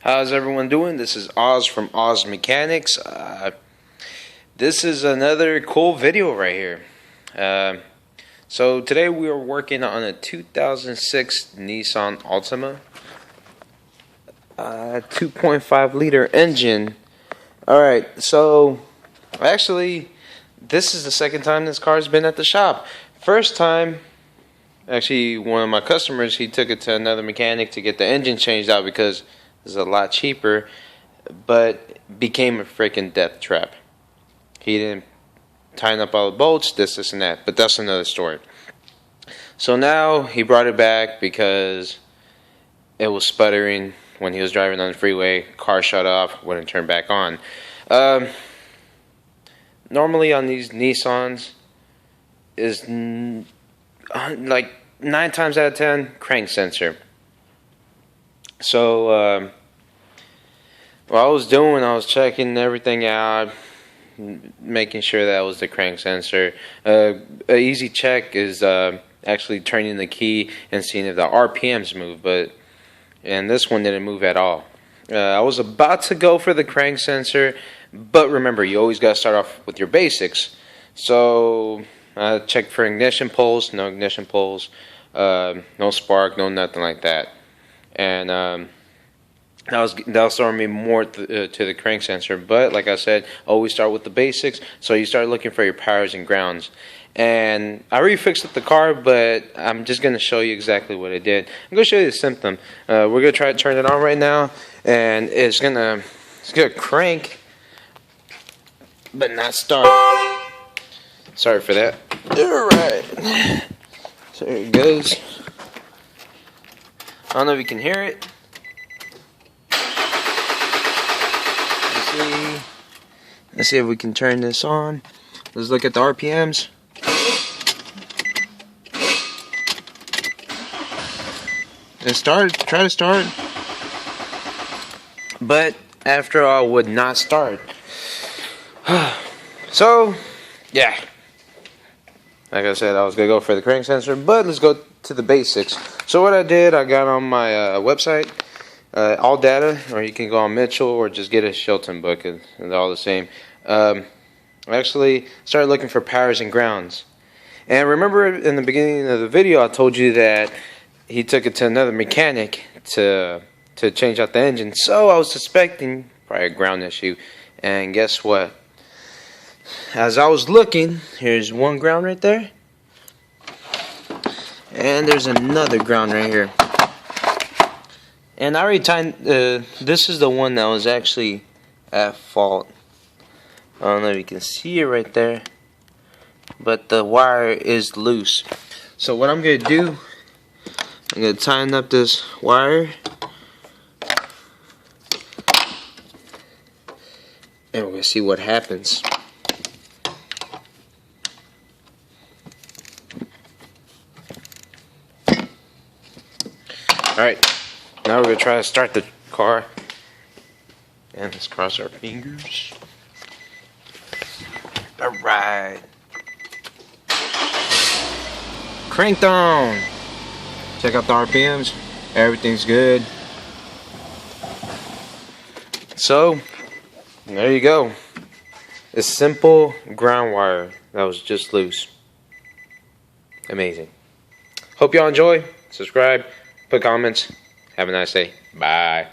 How's everyone doing? This is Oz from Oz Mechanics. This is another cool video right here. So today we are working on a 2006 Nissan Altima, 2.5 liter engine. Alright, so actually this is the second time this car's been at the shop. First time, actually one of my customers, he took it to another mechanic to get the engine changed out because it's a lot cheaper, but became a freaking death trap. He didn't tighten up all the bolts, this and that, but that's another story. So now he brought it back because it was sputtering when he was driving on the freeway. Car shut off, wouldn't turn back on. Normally on these Nissans is like 9 times out of 10 crank sensor. So what I was doing, I was checking everything out, making sure that was the crank sensor. An easy check is actually turning the key and seeing if the RPMs move, and this one didn't move at all. I was about to go for the crank sensor, but remember, you always got to start off with your basics. So I checked for ignition pulse, no ignition pulse, no spark, no nothing like that. And that was throwing me more to the crank sensor. But like I said, always start with the basics. So you start looking for your powers and grounds. And I already fixed up the car, but I'm just going to show you exactly what I did. I'm going to show you the symptom. We're going to try to turn it on right now, and it's gonna crank, but not start. Sorry for that. Alright. So here it goes. I don't know if you can hear it. Let's see if we can turn this on. Let's look at the RPMs. It started, try to start, but after all would not start. So yeah, like I said, I was gonna go for the crank sensor, but let's go to the basics. So what I did, I got on my website, all data, or you can go on Mitchell or just get a Shilton book, and it's all the same. I actually started looking for powers and grounds, and remember in the beginning of the video I told you that he took it to another mechanic to change out the engine. So I was suspecting probably a ground issue, and guess what? As I was looking, here's one ground right there, and there's another ground right here. And I already timed. This is the one that was actually at fault. I don't know if you can see it right there, but the wire is loose. So what I'm gonna do, I'm going to tighten up this wire, and we're going to see what happens. Alright, now we're going to try to start the car, and let's cross our fingers. Alright, cranked on. Check out the RPMs, everything's good. So, there you go. A simple ground wire that was just loose. Amazing. Hope y'all enjoy. Subscribe, put comments. Have a nice day. Bye.